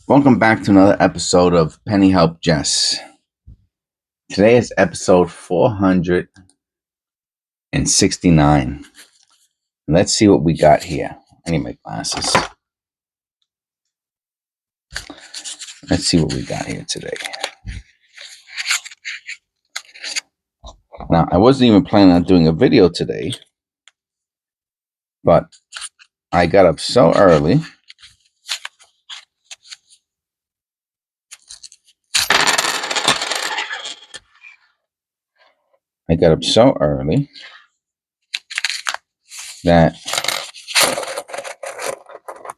Welcome back to another episode of Penny Help Jess. Today is episode 469. Let's see what we got here. I need my glasses. Let's see what we got here today. Now, I wasn't even planning on doing a video today, but I got up so early. That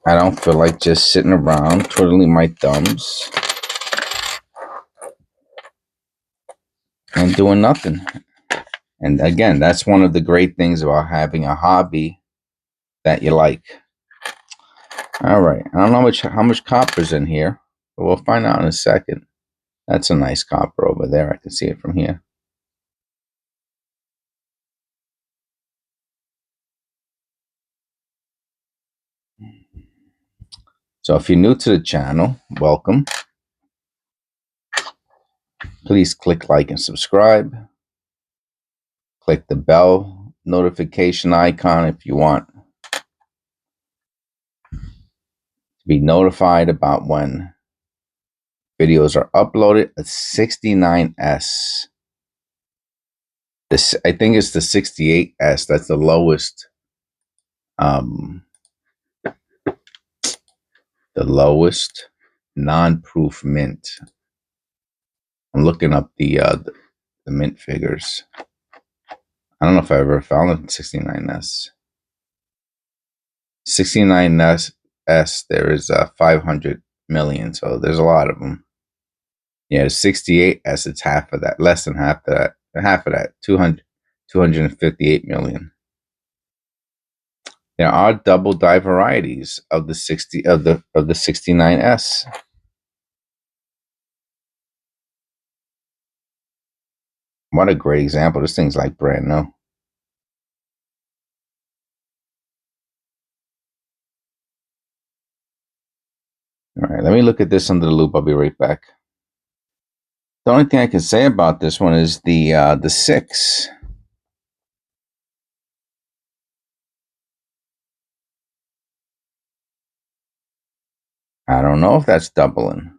I don't feel like just sitting around twiddling my thumbs and doing nothing. And again, that's one of the great things about having a hobby that you like. All right, I don't know how much copper's in here, but we'll find out in a second. That's a nice copper over there. I can see it from here. So if you're new to the channel, welcome. Please click like and subscribe. Click the bell notification icon if you want to be notified about when videos are uploaded. A 69S. This, I think it's the 68S. That's the lowest. The lowest non-proof mint. I'm looking up the mint figures. I don't know if I ever found a 69S. 69S, there is 500 million, so there's a lot of them. Yeah, 68S, it's half of that, less than half of that, 258 million. There are double die varieties of the 69S. What a great example. This thing's like brand new. All right, let me look at this under the loop. I'll be right back. The only thing I can say about this one is the 6. I don't know if that's doubling.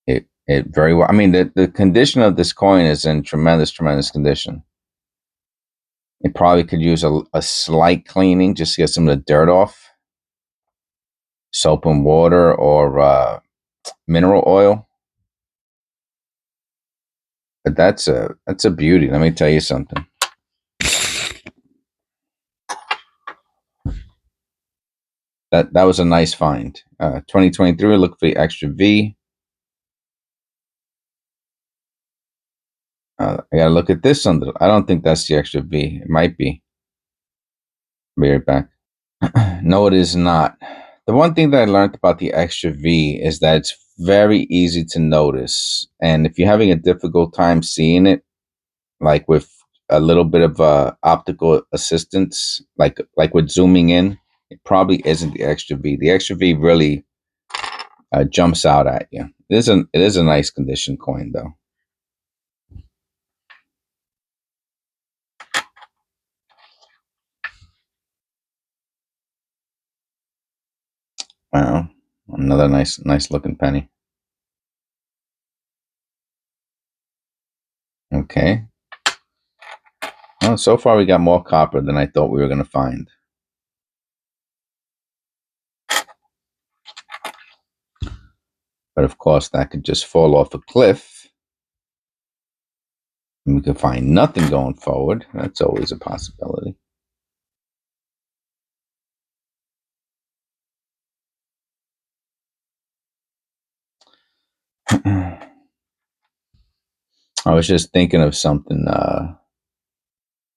It very well. I mean, the condition of this coin is in tremendous condition. It probably could use a slight cleaning just to get some of the dirt off. Soap and water or mineral oil. But that's a beauty. Let me tell you something. That was a nice find. 2023. Look for the extra V. I gotta look at this under. I don't think that's the extra V. It might be. I'll be right back. No, it is not. The one thing that I learned about the extra V is that it's very easy to notice. And if you're having a difficult time seeing it, like with a little bit of optical assistance, like with zooming in, it probably isn't the extra V. The extra V really jumps out at you. It is a nice condition coin, though. Wow, another nice looking penny. Okay. Well, so far we got more copper than I thought we were going to find. But of course, that could just fall off a cliff. And we could find nothing going forward. That's always a possibility. I was just thinking of something.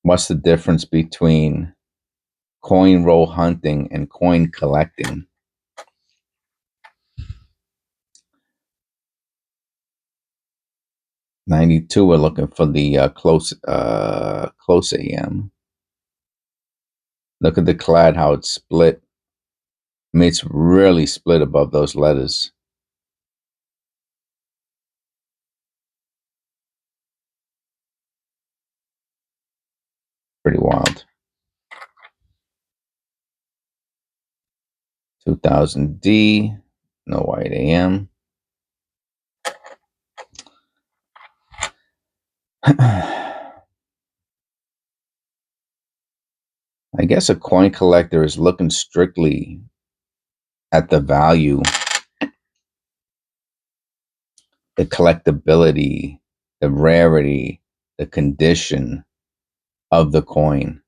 What's the difference between coin roll hunting and coin collecting? '92. We're looking for the close AM. Look at the clad, how it's split. I mean, it's really split above those letters. Pretty wild. 2000D, no white AM. I guess a coin collector is looking strictly at the value, the collectability, the rarity, the condition of the coin.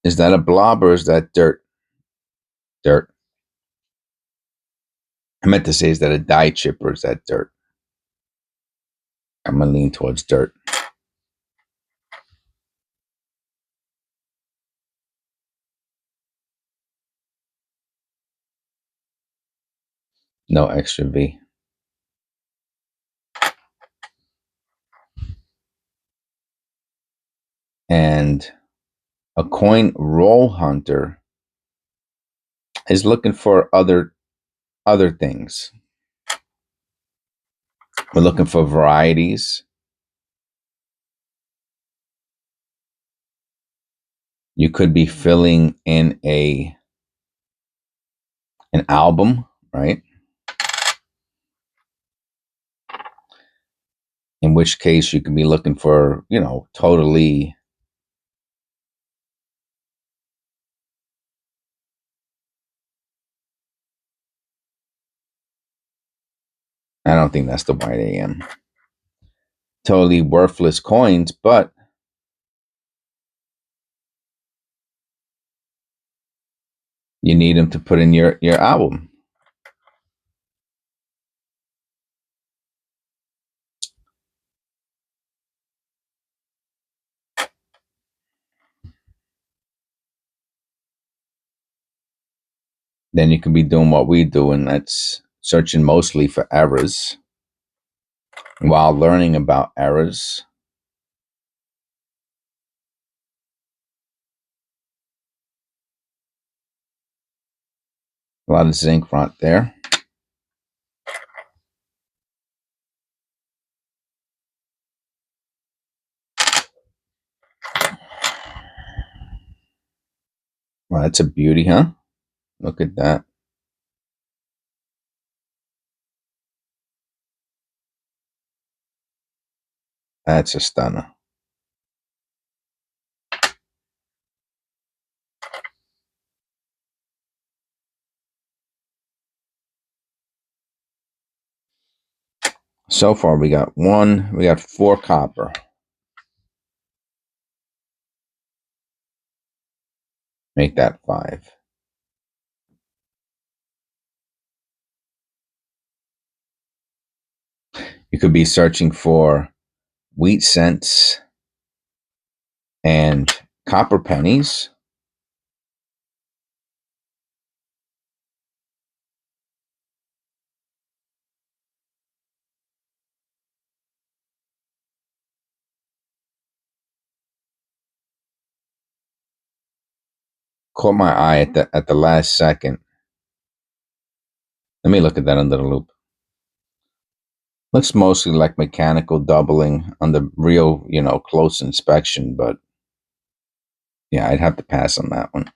Is that a blob or is that dirt? Dirt. I meant to say, is that a die chip or is that dirt? I'm going to lean towards dirt. No extra V. And a coin roll hunter is looking for other things. We're looking for varieties. You could be filling in an album, right? In which case you could be looking for, totally I don't think that's the white AM. Totally worthless coins, but you need them to put in your album. Then you can be doing what we do, and that's searching mostly for errors while learning about errors. A lot of zinc right there. Well, that's a beauty, huh? Look at that. That's a stunner. So far, we got 4 copper. Make that 5. You could be searching for wheat cents and copper pennies. Caught my eye at the last second. Let me look at that under the loop. Looks mostly like mechanical doubling on the real, close inspection, but yeah, I'd have to pass on that one.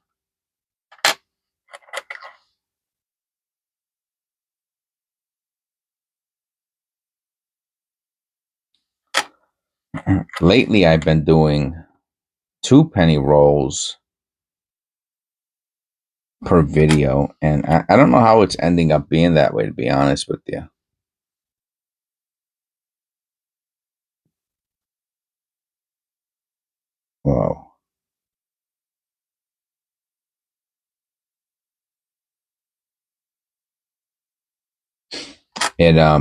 Lately, I've been doing 2 penny rolls per video, and I don't know how it's ending up being that way, to be honest with you. Whoa. It I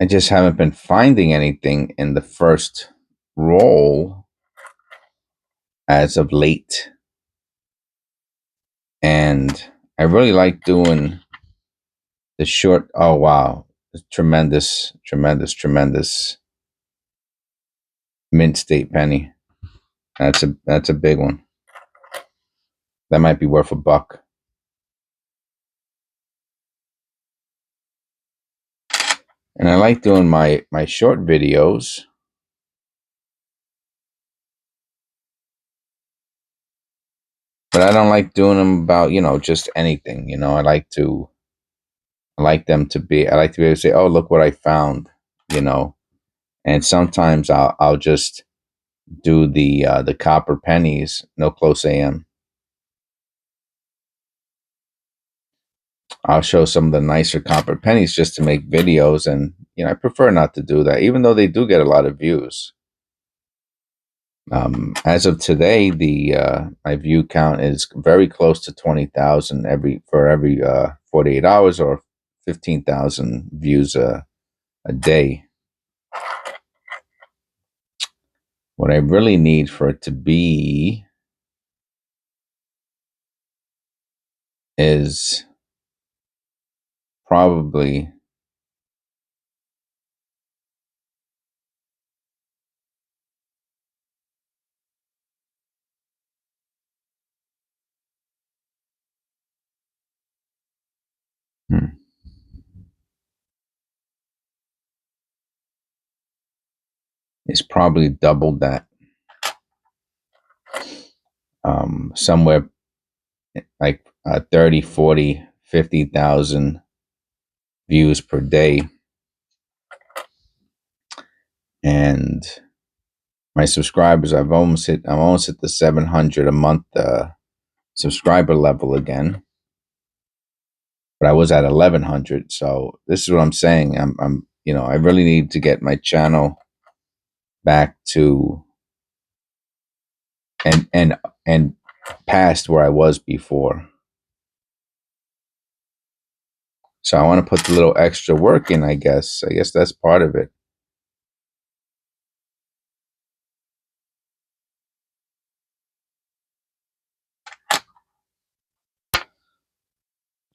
just haven't been finding anything in the first roll as of late. And I really like doing the short. Oh wow, tremendous, tremendous, tremendous mint state penny. That's a big one. That might be worth $1. And I like doing my short videos, but I don't like doing them about, just anything. I like to be able to say, "Oh, look what I found," you know. And sometimes I'll just do the copper pennies, no close AM. I'll show some of the nicer copper pennies just to make videos, and I prefer not to do that, even though they do get a lot of views. As of today, the my view count is very close to 20,000 every 48 hours, or 15,000 views a day. What I really need for it to be is probably hmm, is probably double that, somewhere like 30, 40, 50,000 views per day. And my subscribers, I'm almost hit the 700 a month subscriber level again. But I was at 1100. So this is what I'm saying. I really need to get my channel back to and past where I was before. So I want to put the little extra work in, I guess. I guess that's part of it.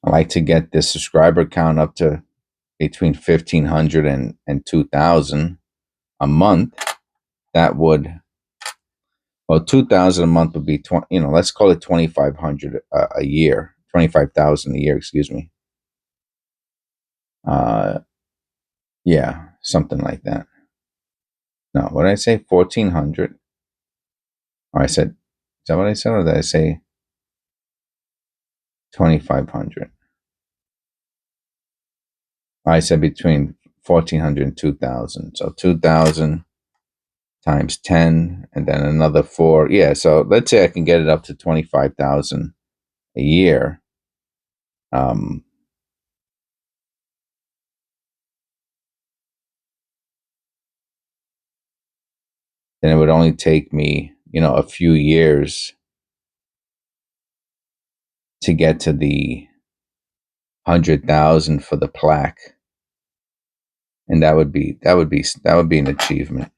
I like to get the subscriber count up to between 1,500 and 2,000 a month. That would, well, 2,000 a month would be 20, let's call it 2,500 a year, 25,000 a year, excuse me. Uh, yeah, something like that. No, what did I say? 1,400. Or I said, is that what I said? Or did I say 2,500? I said between 1,400 and 2,000. So 2,000 times 10, and then another 4. Yeah, so let's say I can get it up to 25,000 a year. Um, then it would only take me, a few years to get to the 100,000 for the plaque, and that would be an achievement.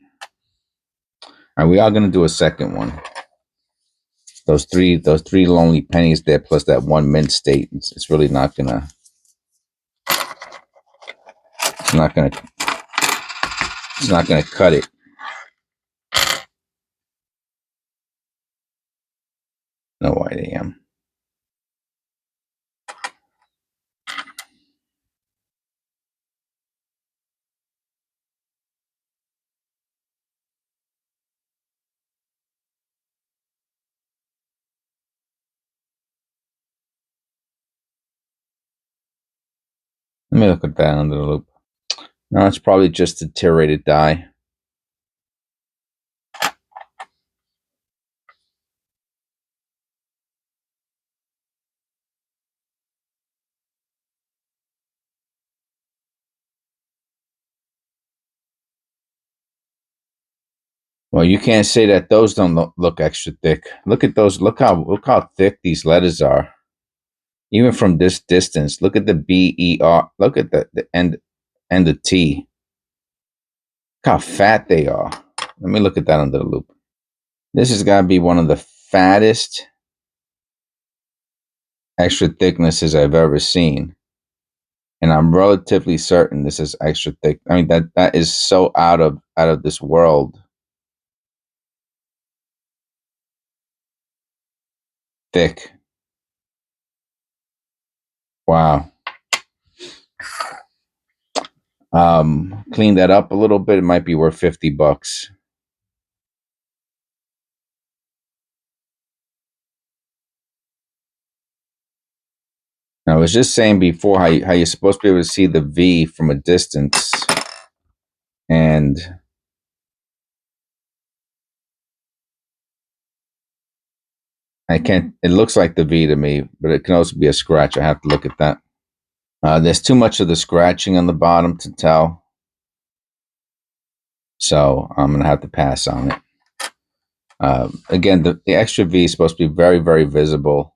And we are going to do a second one. Those three lonely pennies there, plus that one mint state. It's really not gonna. It's not gonna. It's not gonna cut it. No why they am. Let me look at that under the loop. No, it's probably just deteriorated dye. Well, you can't say that those don't look extra thick. Look at those. Look how thick these letters are. Even from this distance, look at the BER. Look at the end and the T. Look how fat they are. Let me look at that under the loop. This has got to be one of the fattest extra thicknesses I've ever seen. And I'm relatively certain this is extra thick. I mean, that is so out of this world thick. Wow. Clean that up a little bit. It might be worth $50. I was just saying before how you're supposed to be able to see the V from a distance, and I can't. It looks like the V to me, but it can also be a scratch. I have to look at that. There's too much of the scratching on the bottom to tell, so I'm gonna have to pass on it. Again, the extra V is supposed to be very, very visible.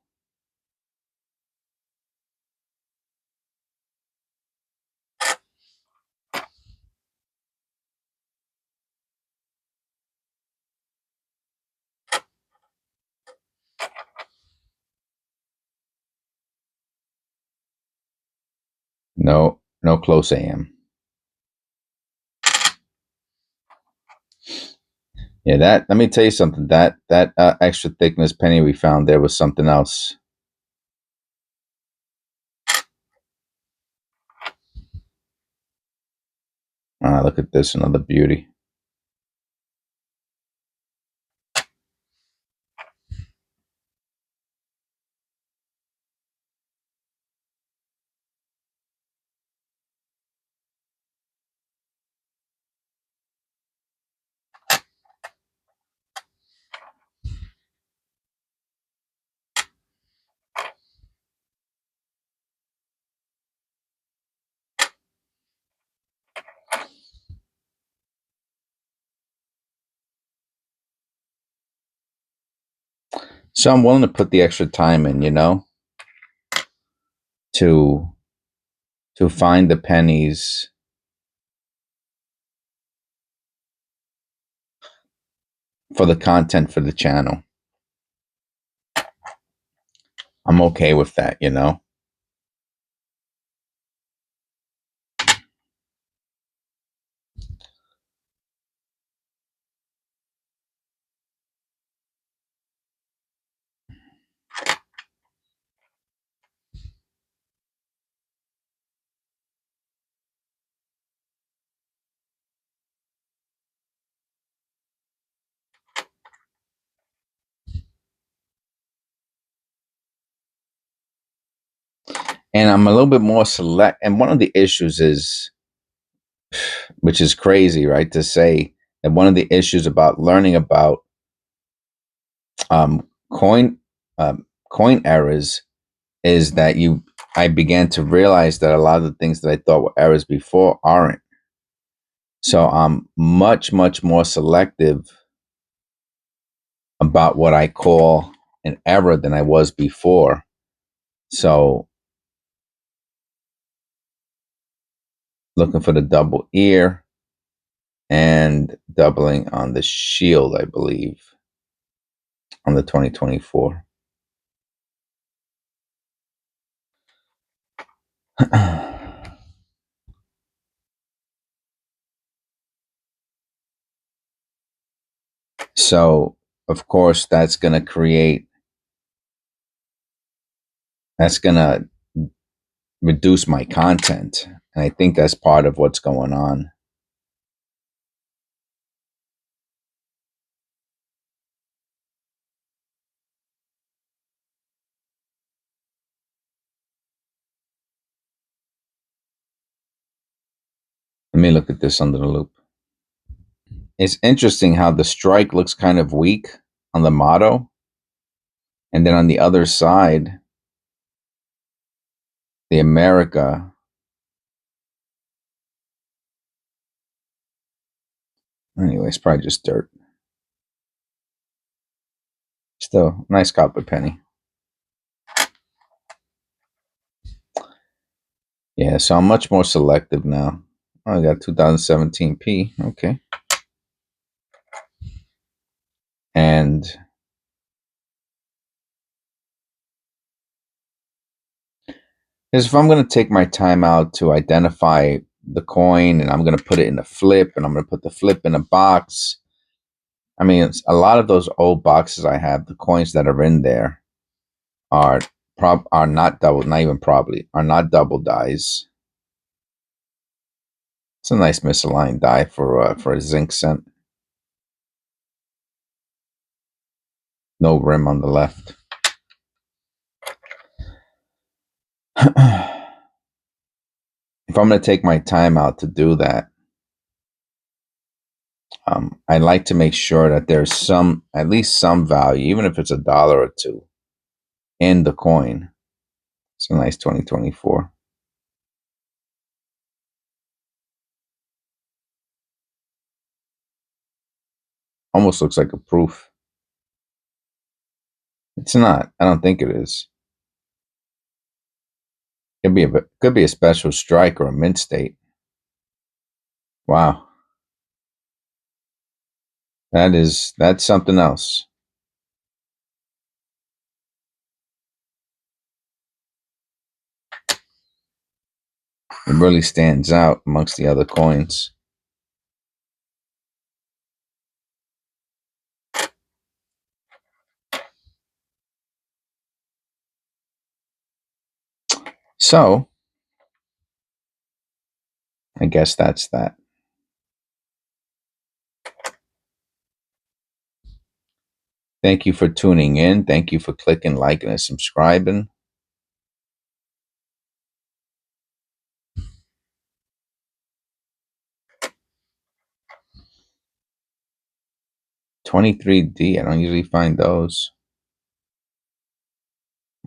No, no close AM. Yeah, that. Let me tell you something. That extra thickness penny we found there was something else. Look at this, another beauty. So I'm willing to put the extra time in, to find the pennies for the content for the channel. I'm okay with that. And I'm a little bit more select. And one of the issues is, which is crazy, right, to say that one of the issues about learning about um, coin coin errors is that I began to realize that a lot of the things that I thought were errors before aren't. So I'm much, much more selective about what I call an error than I was before. So looking for the double ear and doubling on the shield, I believe, on the 2024. So, of course, that's going to reduce my content. And I think that's part of what's going on. Let me look at this under the loop. It's interesting how the strike looks kind of weak on the motto. And then on the other side, the America. Anyway, it's probably just dirt. Still, nice copper penny. Yeah, so I'm much more selective now. Oh, I got 2017 P. Okay. And is if I'm going to take my time out to identify the coin and I'm going to put it in a flip and I'm going to put the flip in a box. I mean, it's, a lot of those old boxes I have, the coins that are in there are are not double, not even probably, are not double dies. It's a nice misaligned die for a zinc cent. No rim on the left. If I'm going to take my time out to do that, I like to make sure that there's some, at least some value, even if it's $1 or two, in the coin. It's a nice 2024. Almost looks like a proof. It's not. I don't think it is. Could be a special strike or a mint state. Wow. That's something else. It really stands out amongst the other coins. So, I guess that's that. Thank you for tuning in. Thank you for clicking, liking, and subscribing. $23D. I don't usually find those.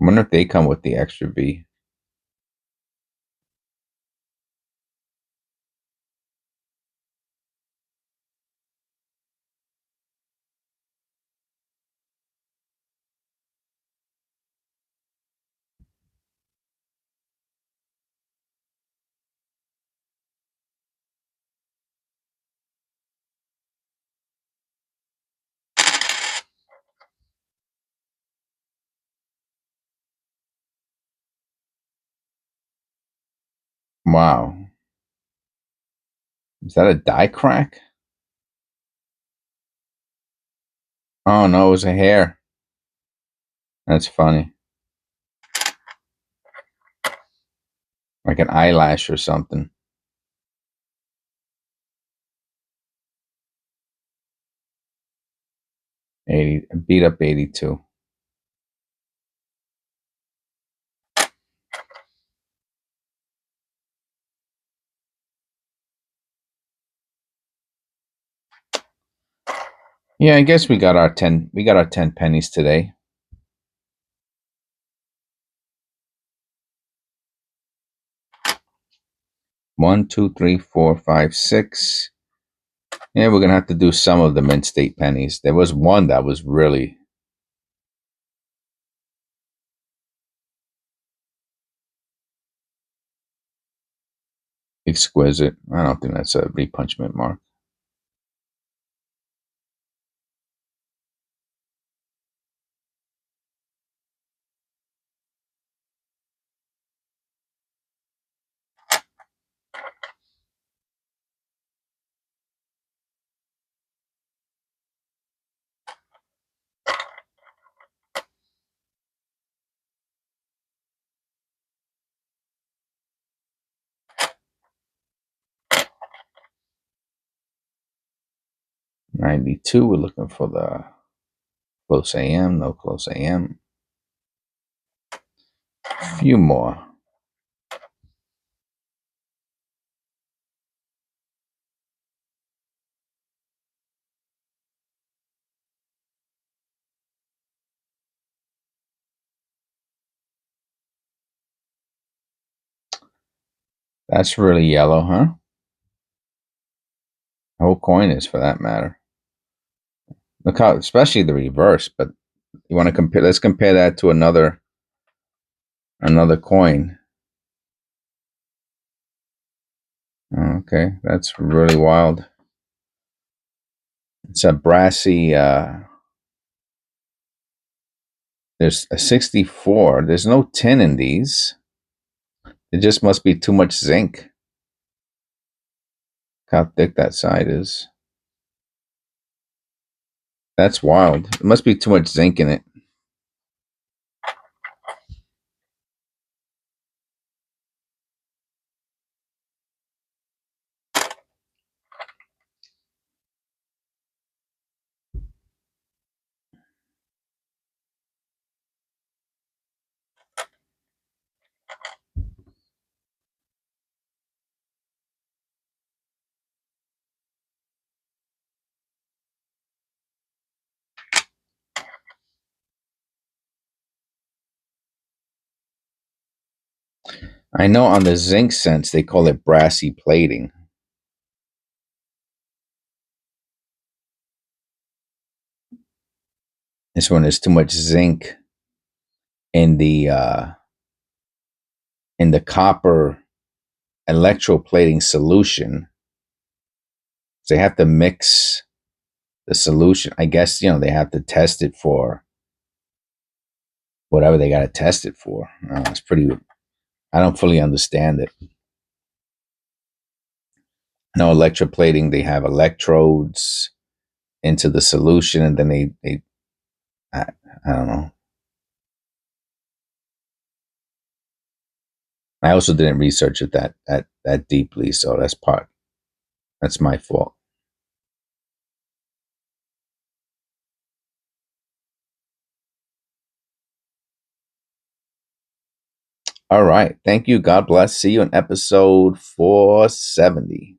I wonder if they come with the extra V. Wow. Is that a die crack? Oh no, it was a hair. That's funny. Like an eyelash or something. 80, beat up 82. Yeah, I guess we got our 10 pennies today. One, two, three, four, five, six. Yeah, we're gonna have to do some of the mint state pennies. There was one that was really exquisite. I don't think that's a repunchment mark. $92. We're looking for the close AM, no close AM. A few more. That's really yellow, huh? The whole coin is, for that matter. Look how, especially the reverse. But you want to compare? Let's compare that to another coin. Okay, that's really wild. It's a brassy. There's a 64. There's no 10 in these. It just must be too much zinc. Look how thick that side is. That's wild. It must be too much zinc in it. I know on the zinc sense they call it brassy plating. It's when there's too much zinc in the copper electroplating solution. They have to mix the solution. I guess they have to test it for whatever they got to test it for. It's pretty. I don't fully understand it. No electroplating. They have electrodes into the solution, and then they I, I don't know. I also didn't research it that deeply, so that's my fault. All right. Thank you. God bless. See you in episode 470.